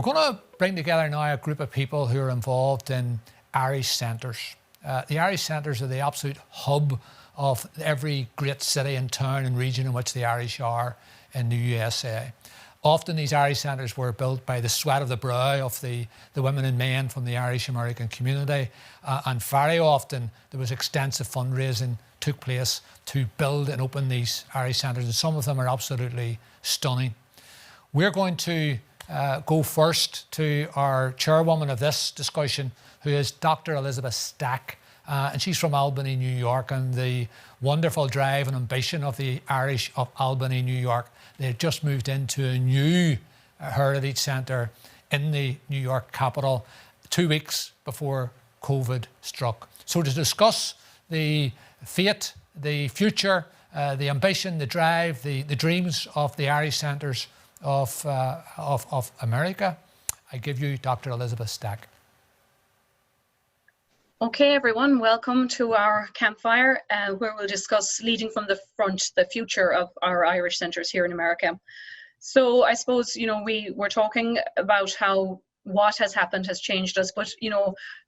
We're going to bring together now a group of people who are involved in Irish centres. The Irish centres are the absolute hub of every great city and town and region in which the Irish are in the USA. Often these Irish centres were built by the sweat of the brow of the women and men from the Irish American community, and very often there was extensive fundraising took place to build and open these Irish centres, and some of them are absolutely stunning. We're going to go first to our chairwoman of this discussion, who is Dr. Elizabeth Stack, and she's from Albany, New York, and the wonderful drive and ambition of the Irish of Albany, New York. They've just moved into a new heritage centre in the New York capital 2 weeks before COVID struck. So to discuss the fate, the future, the ambition, the drive, the dreams of the Irish centres of America, I give you Dr. Elizabeth Stack. Okay, everyone, welcome to our campfire where we'll discuss leading from the front, the future of our Irish centres here in America. So I suppose, we were talking about how what has happened has changed us, but,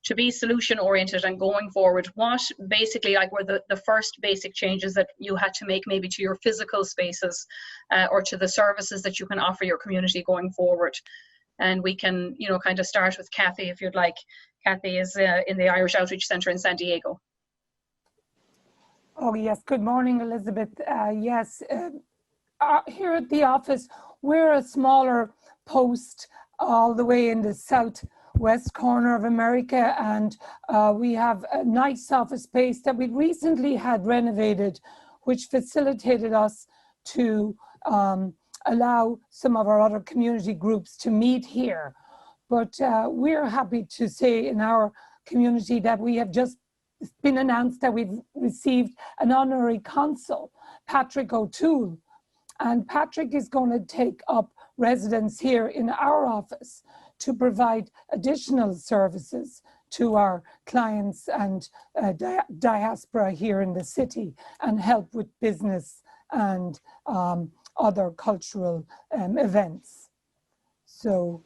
to be solution oriented and going forward, what basically were the first basic changes that you had to make maybe to your physical spaces or to the services that you can offer your community going forward? And we can, kind of start with Kathy, if you'd like. Kathy is in the Irish Outreach Centre in San Diego. Oh, yes. Good morning, Elizabeth. Yes, here at the office, we're a smaller post all the way in the southwest corner of America, and we have a nice office space that we recently had renovated, which facilitated us to allow some of our other community groups to meet here. But we're happy to say in our community that we have just been announced that we've received an honorary consul, Patrick O'Toole. And Patrick is going to take up residence here in our office to provide additional services to our clients and diaspora here in the city, and help with business and other cultural events. So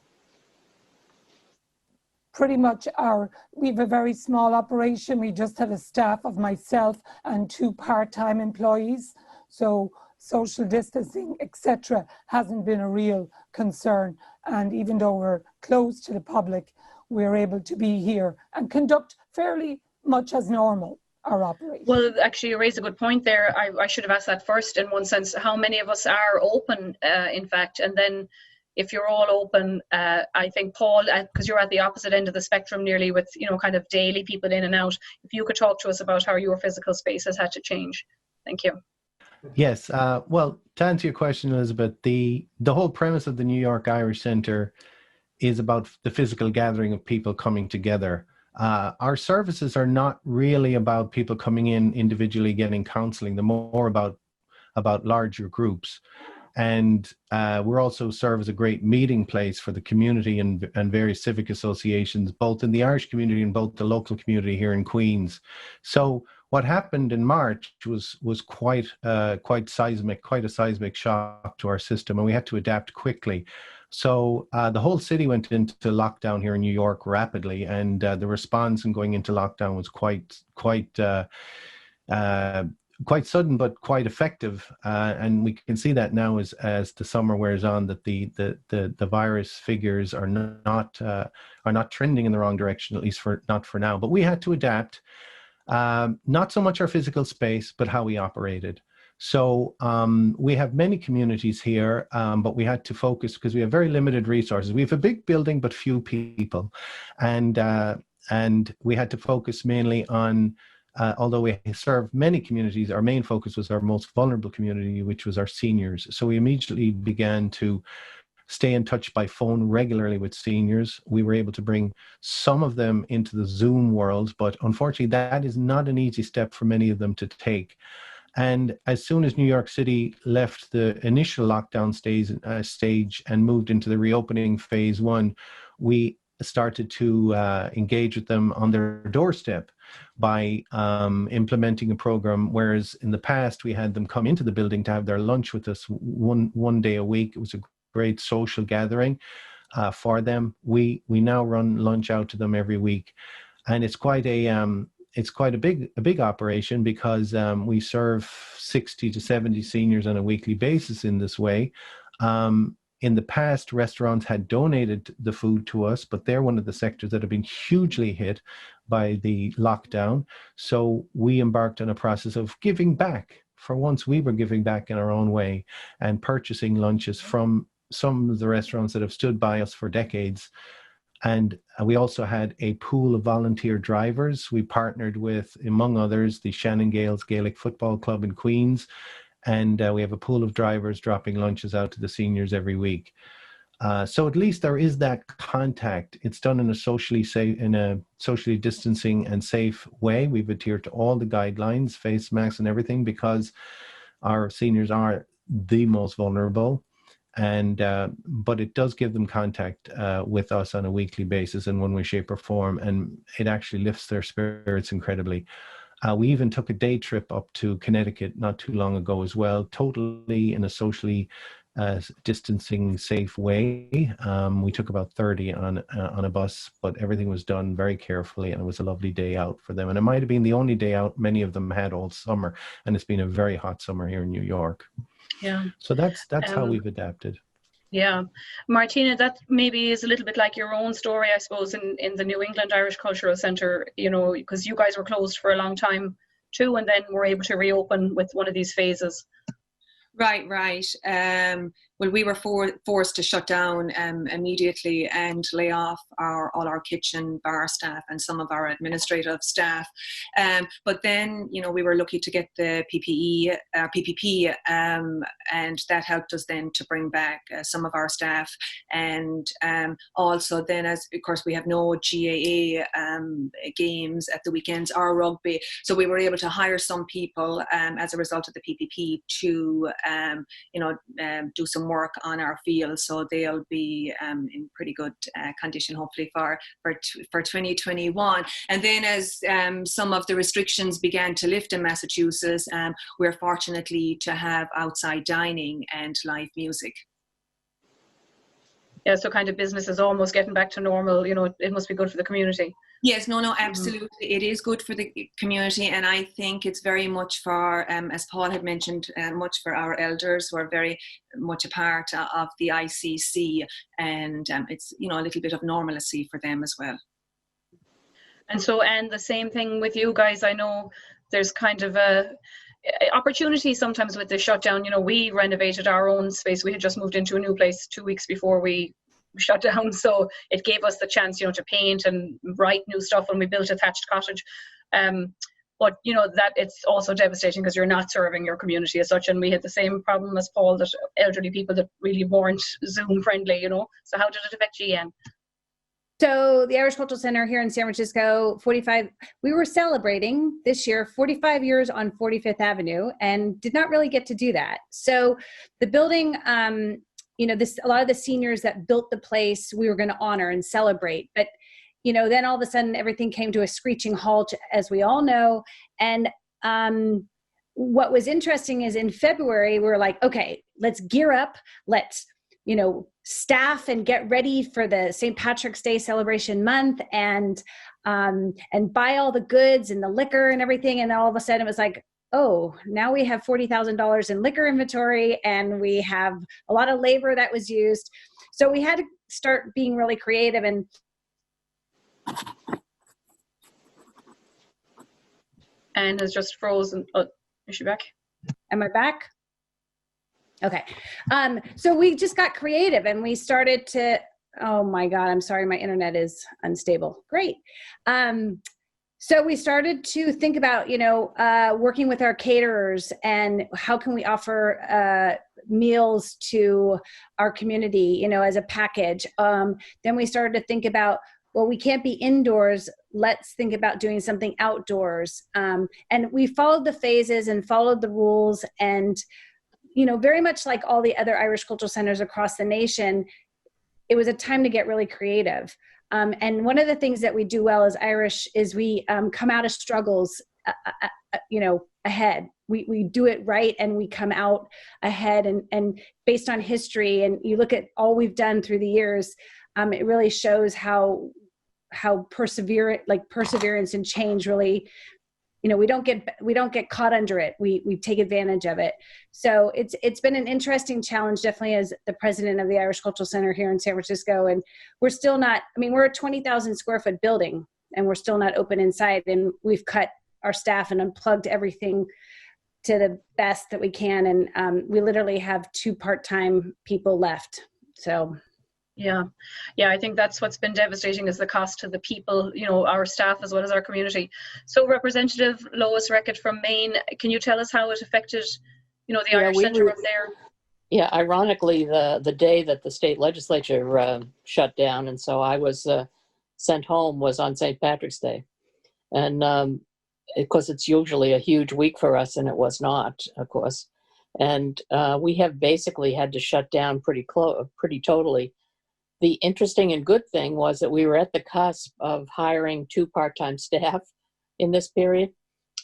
pretty much we have a very small operation. We just have a staff of myself and 2 part-time employees. So social distancing, etc., hasn't been a real concern. And even though we're closed to the public, we're able to be here and conduct fairly much as normal our operation. Well, actually, you raised a good point there. I should have asked that first in one sense. How many of us are open, in fact? And then if you're all open, I think, Paul, because you're at the opposite end of the spectrum nearly with, kind of daily people in and out, if you could talk to us about how your physical space has had to change. Thank you. Yes. Well, to answer your question, Elizabeth, the whole premise of the New York Irish Centre is about the physical gathering of people coming together. Our services are not really about people coming in individually getting counselling. They're more about larger groups. And we're also serve as a great meeting place for the community and various civic associations, both in the Irish community and both the local community here in Queens. So what happened in March was quite a seismic shock to our system, and we had to adapt quickly. So the whole city went into lockdown here in New York rapidly, and the response in going into lockdown was quite sudden, but quite effective, and we can see that now as the summer wears on, that the virus figures are not trending in the wrong direction, at least not for now. But we had to adapt, not so much our physical space, but how we operated. So we have many communities here, but we had to focus because we have very limited resources. We have a big building, but few people, and we had to focus mainly on. Although we serve many communities, our main focus was our most vulnerable community, which was our seniors. So we immediately began to stay in touch by phone regularly with seniors. We were able to bring some of them into the Zoom world, but unfortunately that is not an easy step for many of them to take. And as soon as New York City left the initial lockdown stage and moved into the reopening phase 1, we started to engage with them on their doorstep by implementing a program, whereas in the past we had them come into the building to have their lunch with us one day a week. It was a great social gathering. for them. We now run lunch out to them every week, and it's quite a big operation because we serve 60 to 70 seniors on a weekly basis in this way. In the past, restaurants had donated the food to us, but they're one of the sectors that have been hugely hit by the lockdown. So we embarked on a process of giving back. For once, we were giving back in our own way and purchasing lunches from some of the restaurants that have stood by us for decades. And we also had a pool of volunteer drivers. We partnered with, among others, the Shannon Gales Gaelic Football Club in Queens. And we have a pool of drivers dropping lunches out to the seniors every week. So at least there is that contact. It's done in a socially distancing and safe way. We've adhered to all the guidelines, face masks and everything, because our seniors are the most vulnerable. And but it does give them contact with us on a weekly basis in one way, shape, or form, and it actually lifts their spirits incredibly. We even took a day trip up to Connecticut not too long ago as well, totally in a socially distancing, safe way. We took about 30 on a bus, but everything was done very carefully, and it was a lovely day out for them. And it might have been the only day out many of them had all summer, and it's been a very hot summer here in New York. Yeah. So that's how we've adapted. Yeah. Martina, that maybe is a little bit like your own story, I suppose, in the New England Irish Cultural Centre, you know, because you guys were closed for a long time too, and then were able to reopen with one of these phases. Right. Well, we were forced to shut down immediately and lay off all our kitchen, bar staff and some of our administrative staff. But then, you know, we were lucky to get the PPP, and that helped us then to bring back some of our staff. And also then, as of course, we have no GAA games at the weekends or rugby. So we were able to hire some people as a result of the PPP to, do some work on our field, so they'll be in pretty good condition hopefully for 2021. And then as some of the restrictions began to lift in Massachusetts, we're fortunately to have outside dining and live music. Yeah, so kind of business is almost getting back to normal. You know, it must be good for the community. Yes, no, absolutely. It is good for the community, and I think it's very much for, as Paul had mentioned, much for our elders who are very much a part of the ICC, and it's, you know, a little bit of normalcy for them as well. And so, and the same thing with you guys. I know there's kind of a opportunity sometimes with the shutdown. You know, we renovated our own space. We had just moved into a new place 2 weeks before we shut down, so it gave us the chance, you know, to paint and write new stuff when we built a thatched cottage. But you know that it's also devastating because you're not serving your community as such, and we had the same problem as Paul, that elderly people that really weren't Zoom friendly, you know. So how did it affect GN? So the Irish Cultural Center here in San Francisco, we were celebrating this year 45 years on 45th Avenue, and did not really get to do that. So the building, a lot of the seniors that built the place, we were going to honor and celebrate. But, you know, then all of a sudden everything came to a screeching halt, as we all know. And what was interesting is in February, we were like, okay, let's gear up. Let's, you know, staff and get ready for the St. Patrick's Day celebration month, and buy all the goods and the liquor and everything. And then all of a sudden it was like, oh, now we have $40,000 in liquor inventory, and we have a lot of labor that was used. So we had to start being really creative. And Anne has just frozen. Oh, is she back? Am I back? Okay. So we just got creative, and we started to, oh my God, I'm sorry, my internet is unstable. Great. So we started to think about, you know, working with our caterers and how can we offer meals to our community, you know, as a package. Then we started to think about, well, we can't be indoors. Let's think about doing something outdoors. And we followed the phases and followed the rules, and, you know, very much like all the other Irish cultural centers across the nation, it was a time to get really creative. And one of the things that we do well as Irish is we come out of struggles ahead. We do it right, and we come out ahead, and based on history, and you look at all we've done through the years, it really shows how perseverance and change really, we don't get caught under it. We take advantage of it. So it's been an interesting challenge, definitely, as the president of the Irish Cultural Center here in San Francisco. And we're still not, we're a 20,000 square foot building, and we're still not open inside. And we've cut our staff and unplugged everything to the best that we can. And we literally have 2 part-time people left. So yeah, I think that's what's been devastating, is the cost to the people, our staff as well as our community. So Representative Lois Reckitt from Maine, can you tell us how it affected, the Irish Centre up there? Yeah, ironically, the day that the state legislature shut down, and so I was sent home, was on St. Patrick's Day. And of course, it's usually a huge week for us, and it was not, of course. And we have basically had to shut down pretty totally. The interesting and good thing was that we were at the cusp of hiring 2 part-time staff in this period,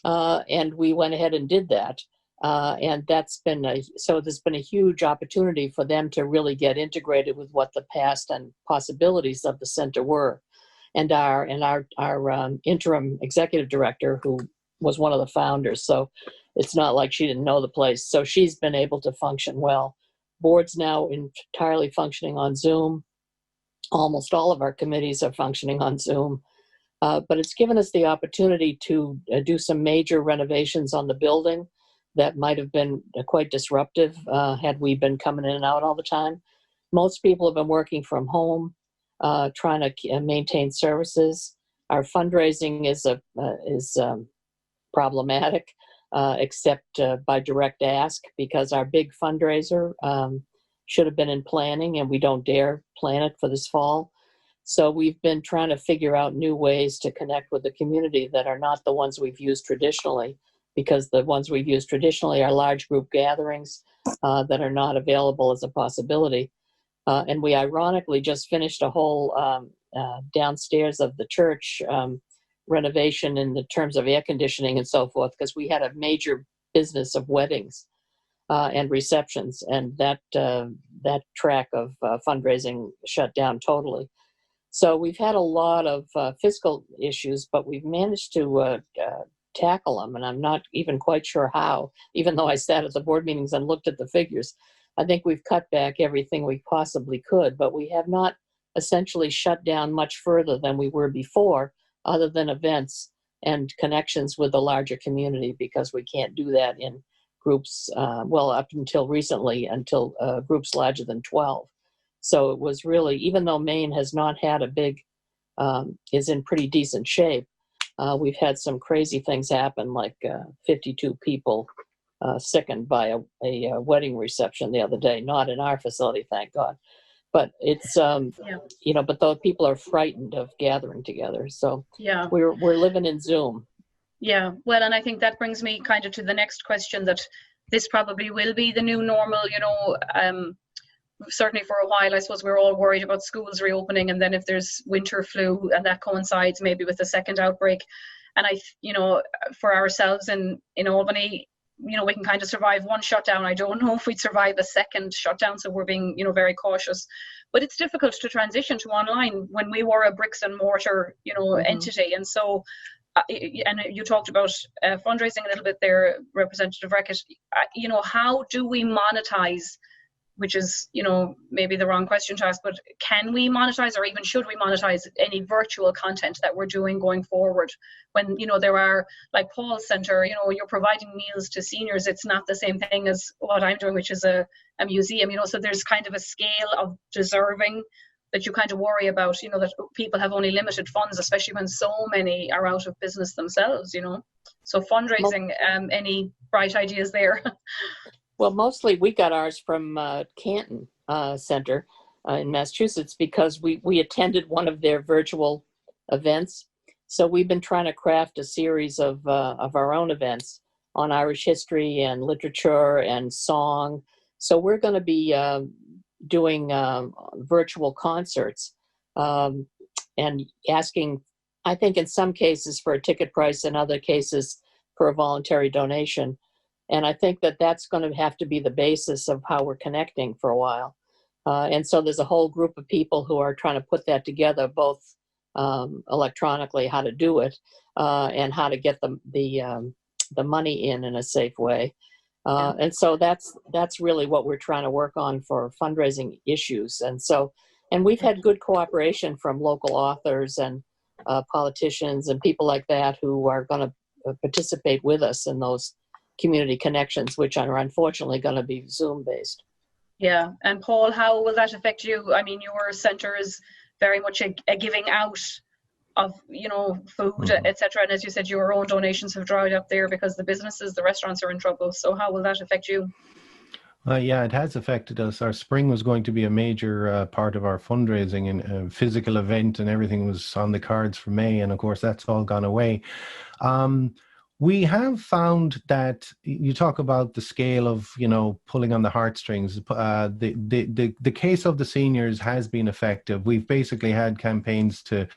and we went ahead and did that. And that's been so there's been a huge opportunity for them to really get integrated with what the past and possibilities of the center were. And our interim executive director, who was one of the founders, so it's not like she didn't know the place. So she's been able to function well. Board's now entirely functioning on Zoom. Almost all of our committees are functioning on Zoom, but it's given us the opportunity to do some major renovations on the building that might have been quite disruptive had we been coming in and out all the time. Most people have been working from home, trying to maintain services. Our fundraising is problematic, except by direct ask, because our big fundraiser should have been in planning, and we don't dare plan it for this fall. So we've been trying to figure out new ways to connect with the community that are not the ones we've used traditionally, because the ones we've used traditionally are large group gatherings that are not available as a possibility. And we ironically just finished a whole downstairs of the church renovation in the terms of air conditioning and so forth, because we had a major business of weddings and receptions, and that track of fundraising shut down totally. So we've had a lot of fiscal issues, but we've managed to tackle them, and I'm not even quite sure how, even though I sat at the board meetings and looked at the figures. I think we've cut back everything we possibly could, but we have not essentially shut down much further than we were before, other than events and connections with the larger community, because we can't do that in groups, up until recently, until groups larger than 12. So it was really, even though Maine has not had a big, is in pretty decent shape, we've had some crazy things happen, like 52 people sickened by a wedding reception the other day, not in our facility, thank God. But it's, but those people are frightened of gathering together. So we're living in Zoom. Yeah, well, and I think that brings me kind of to the next question, that this probably will be the new normal, certainly for a while. I suppose we're all worried about schools reopening, and then if there's winter flu and that coincides maybe with a second outbreak. And for ourselves in Albany, we can kind of survive one shutdown. I don't know if we'd survive a second shutdown, so we're being, very cautious. But it's difficult to transition to online when we were a bricks and mortar, entity. And so, and you talked about fundraising a little bit there, Representative Reckitt. How do we monetize, which is, maybe the wrong question to ask, but can we monetize, or even should we monetize any virtual content that we're doing going forward? When, there are, like Paul's Centre, you're providing meals to seniors. It's not the same thing as what I'm doing, which is a museum, so there's kind of a scale of deserving that you kind of worry about, that people have only limited funds, especially when so many are out of business themselves, So fundraising, any bright ideas there? Well, mostly we got ours from Canton Center in Massachusetts, because we attended one of their virtual events. So we've been trying to craft a series of our own events on Irish history and literature and song. So we're going to be doing virtual concerts and asking, I think in some cases for a ticket price, in other cases for a voluntary donation. And I think that that's going to have to be the basis of how we're connecting for a while. And so there's a whole group of people who are trying to put that together, both electronically, how to do it, and how to get the money in a safe way. And so that's really what we're trying to work on for fundraising issues. And we've had good cooperation from local authors and politicians and people like that who are going to participate with us in those community connections, which are unfortunately going to be Zoom based. Yeah. And Paul, how will that affect you? I mean, your center is very much a giving out of, you know, food, etc. And as you said, your own donations have dried up there because the businesses, the restaurants are in trouble. So how will that affect you? Yeah, it has affected us. Our spring was going to be a major part of our fundraising, and a physical event and everything was on the cards for May. And of course, that's all gone away. We have found that you talk about the scale of, you know, pulling on the heartstrings. The case of the seniors has been effective. We've basically had campaigns to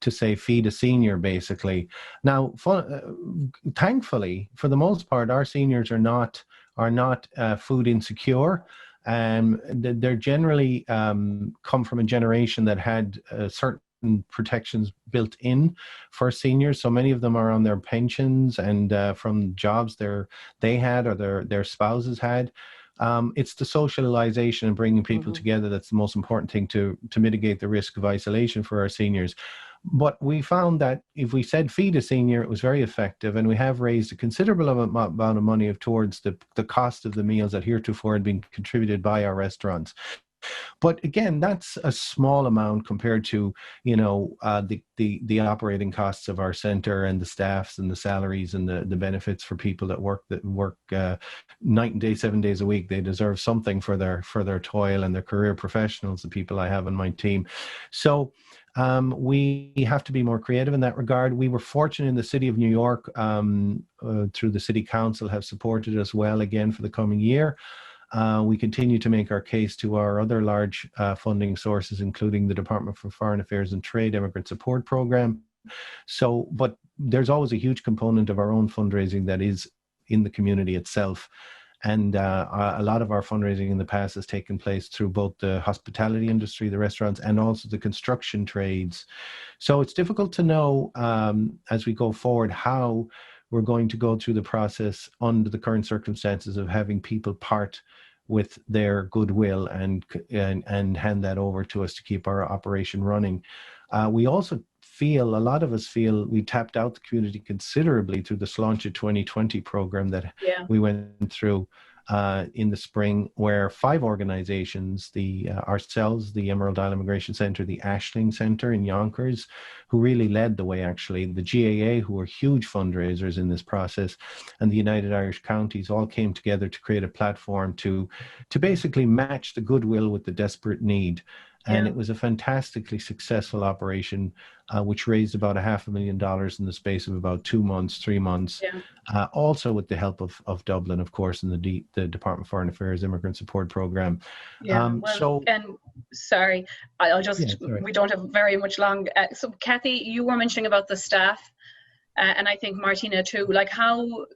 say feed a senior, basically. Now, thankfully, for the most part, our seniors are not food insecure. They're generally come from a generation that had certain protections built in for seniors. So many of them are on their pensions and from jobs they had or their spouses had. It's the socialization and bringing people together that's the most important thing to mitigate the risk of isolation for our seniors. But we found that if we said feed a senior, it was very effective, and we have raised a considerable amount of money towards the cost of the meals that heretofore had been contributed by our restaurants. But again, that's a small amount compared to, you know, the operating costs of our center and the staffs and the salaries and the benefits for people that work night and day, 7 days a week. They deserve something for their toil and their career professionals, the people I have on my team. So we have to be more creative in that regard. We were fortunate in the city of New York, through the city council, have supported us well again for the coming year. We continue to make our case to our other large funding sources, including the Department for Foreign Affairs and Trade Immigrant Support Program. So, but there's always a huge component of our own fundraising that is in the community itself. And a lot of our fundraising in the past has taken place through both the hospitality industry, the restaurants, and also the construction trades. So it's difficult to know as we go forward how we're going to go through the process under the current circumstances of having people part with their goodwill and hand that over to us to keep our operation running. We also feel, a lot of us feel, we tapped out the community considerably through the Sláinte 2020 program that we went through in the spring, where 5 organizations, ourselves, the Emerald Isle Immigration Center, the Ashling Center in Yonkers, who really led the way actually, the GAA, who were huge fundraisers in this process, and the United Irish Counties all came together to create a platform to basically match the goodwill with the desperate need. And it was a fantastically successful operation, which raised about $500,000 in the space of about 2 months, 3 months. Also with the help of Dublin, of course, and the Department of Foreign Affairs Immigrant Support Program. And sorry, I'll just, we don't have very much long. So Kathy, you were mentioning about the staff, and I think Martina too, like how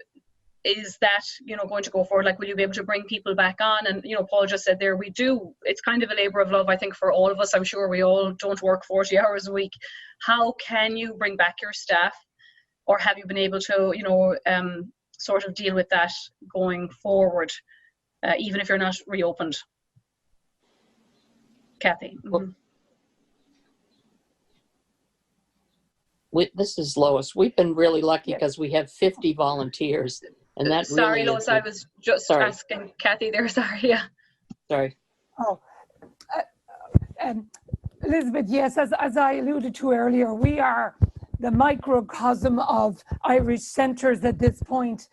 is that, you know, going to go forward? Like, will you be able to bring people back on? And, you know, Paul just said there, it's kind of a labor of love, I think, for all of us. I'm sure we all don't work 40 hours a week. How can you bring back your staff, or have you been able to, you know, sort of deal with that going forward, even if you're not reopened? Kathy. This is Lois. We've been really lucky because we have 50 volunteers. And that sorry, really Lois, I was just asking Kathy there. Sorry, Sorry. Oh, Elizabeth, yes, as I alluded to earlier, we are the microcosm of Irish centres at this point.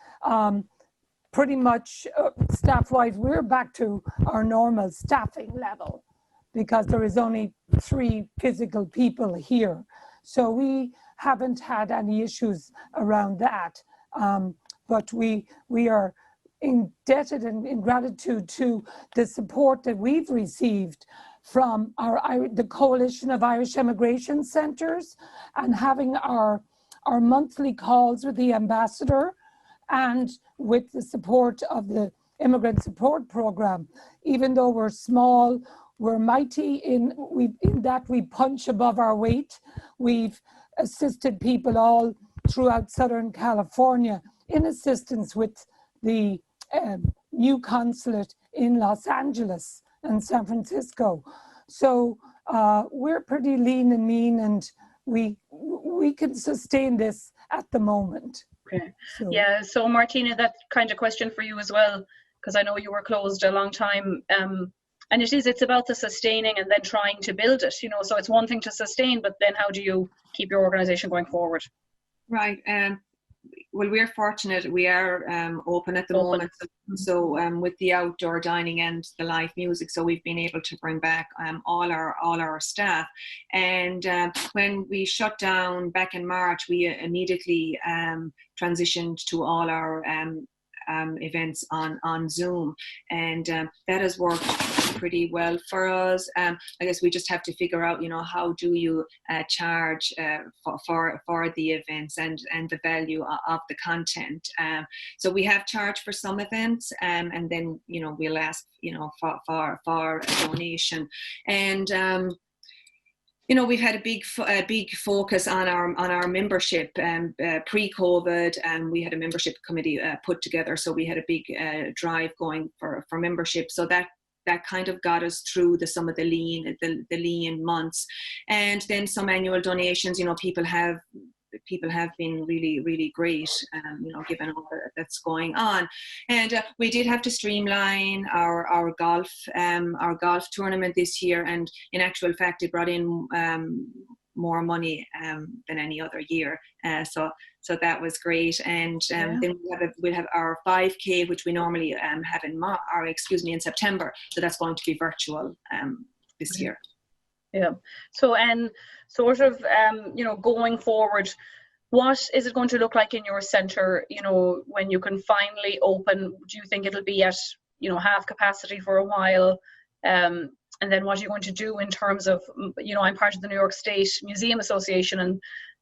Pretty much staff-wise, we're back to our normal staffing level because there is only 3 physical people here. So we haven't had any issues around that. But we are indebted and in gratitude to the support that we've received from the Coalition of Irish Immigration Centres, and having our monthly calls with the ambassador and with the support of the Immigrant Support Program. Even though we're small, we're mighty in that we punch above our weight. We've assisted people all throughout Southern California in assistance with the new consulate in Los Angeles and San Francisco. So we're pretty lean and mean, and we can sustain this at the moment. Okay. So. Yeah, so Martina, that kind of question for you as well, because I know you were closed a long time. And it's about the sustaining and then trying to build it, you know, so it's one thing to sustain, but then how do you keep your organization going forward? Right. Well, we're fortunate. We are open at the moment. So with the outdoor dining and the live music, so we've been able to bring back all our staff. And when we shut down back in March, we immediately transitioned to all our events on Zoom, and that has worked pretty well for us. I guess we just have to figure out, you know, how do you charge for the events and the value of the content. So we have charged for some events, and then, you know, we'll ask, you know, for a donation. And you know, we've had a big focus on our membership. Pre-COVID, and we had a membership committee put together, so we had a big drive going for membership. So that kind of got us through some of the lean months, and then some annual donations. You know, people have been really, really great, you know, given all that's going on. And we did have to streamline our golf tournament this year, and in actual fact, it brought in more money than any other year. So that was great. And then we'll have our 5K, which we normally have in September. So that's going to be virtual this year. Yeah. So, and sort of, you know, going forward, what is it going to look like in your centre, you know, when you can finally open? Do you think it'll be at, you know, half capacity for a while? And then what are you going to do in terms of, you know, I'm part of the New York State Museum Association, and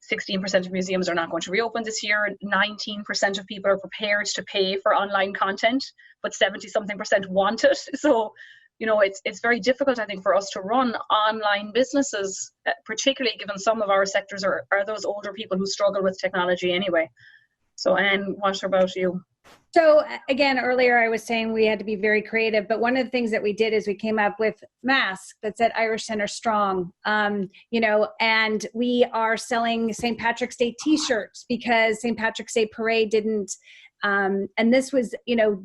16% of museums are not going to reopen this year. 19% of people are prepared to pay for online content, but 70-something% want it. So, you know, it's very difficult, I think, for us to run online businesses, particularly given some of our sectors are those older people who struggle with technology anyway. So, Anne, what about you? So again, earlier I was saying we had to be very creative, but one of the things that we did is we came up with masks that said Irish Centre Strong, you know, and we are selling St. Patrick's Day t-shirts because St. Patrick's Day parade didn't, and this was, you know,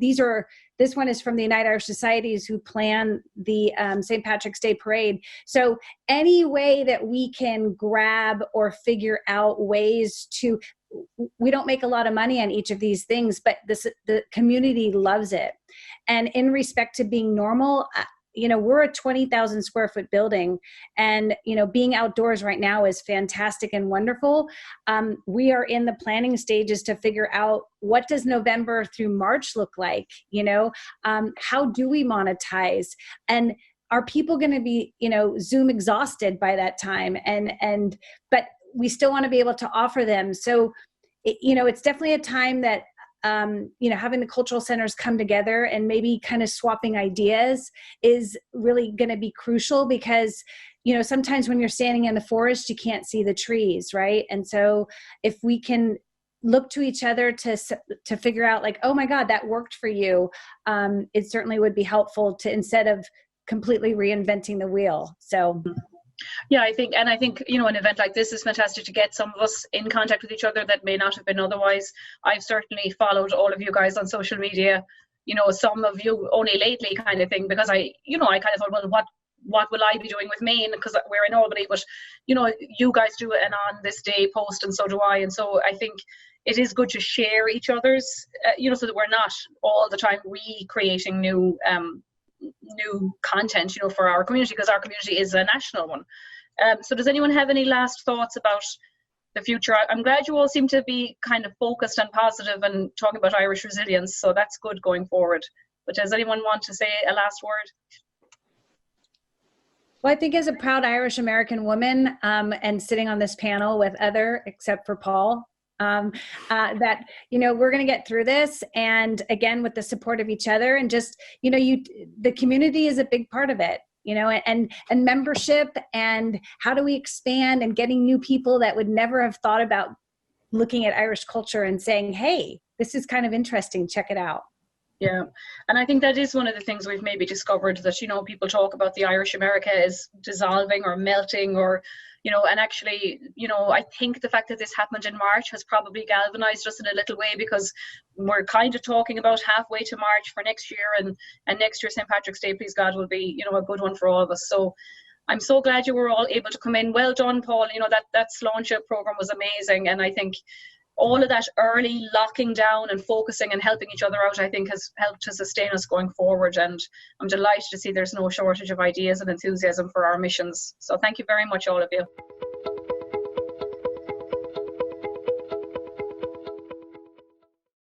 this one is from the United Irish Societies who plan the St. Patrick's Day parade. So any way that we can grab or figure out ways to, we don't make a lot of money on each of these things, but the community loves it. And in respect to being normal, you know, we're a 20,000 square foot building, and, you know, being outdoors right now is fantastic and wonderful. We are in the planning stages to figure out what does November through March look like, you know, how do we monetize, and are people going to be, you know, Zoom exhausted by that time? But we still want to be able to offer them. So, you know, it's definitely a time that, you know, having the cultural centers come together and maybe kind of swapping ideas is really going to be crucial, because, you know, sometimes when you're standing in the forest, you can't see the trees, right? And so if we can look to each other to figure out, like, oh my God, that worked for you, it certainly would be helpful to, instead of completely reinventing the wheel. So yeah, I think, you know, an event like this is fantastic to get some of us in contact with each other that may not have been otherwise. I've certainly followed all of you guys on social media, you know, some of you only lately kind of thing, because I kind of thought, well, what will I be doing with Maine, because we're in Albany, but, you know, you guys do an on this day post, and so do I. And so I think it is good to share each other's, you know, so that we're not all the time recreating new content, you know, for our community, because our community is a national one. So does anyone have any last thoughts about the future? I'm glad you all seem to be kind of focused and positive and talking about Irish resilience, so that's good going forward. But does anyone want to say a last word? Well, I think as a proud Irish American woman, and sitting on this panel with except for Paul, that, we're going to get through this. And again, with the support of each other, and just, the community is a big part of it, and membership, and how do we expand, and getting new people that would never have thought about looking at Irish culture and saying, hey, this is kind of interesting, check it out. Yeah, and I think that is one of the things we've maybe discovered, that, people talk about the Irish America as dissolving or melting, or, and actually, I think the fact that this happened in March has probably galvanized us in a little way, because we're kind of talking about halfway to March for next year, and next year, St. Patrick's Day, please God, will be, a good one for all of us. So I'm so glad you were all able to come in. Well done, Paul. That Sláinte program was amazing. And I think all of that early locking down and focusing and helping each other out, I think, has helped to sustain us going forward. And I'm delighted to see there's no shortage of ideas and enthusiasm for our missions. So thank you very much, all of you.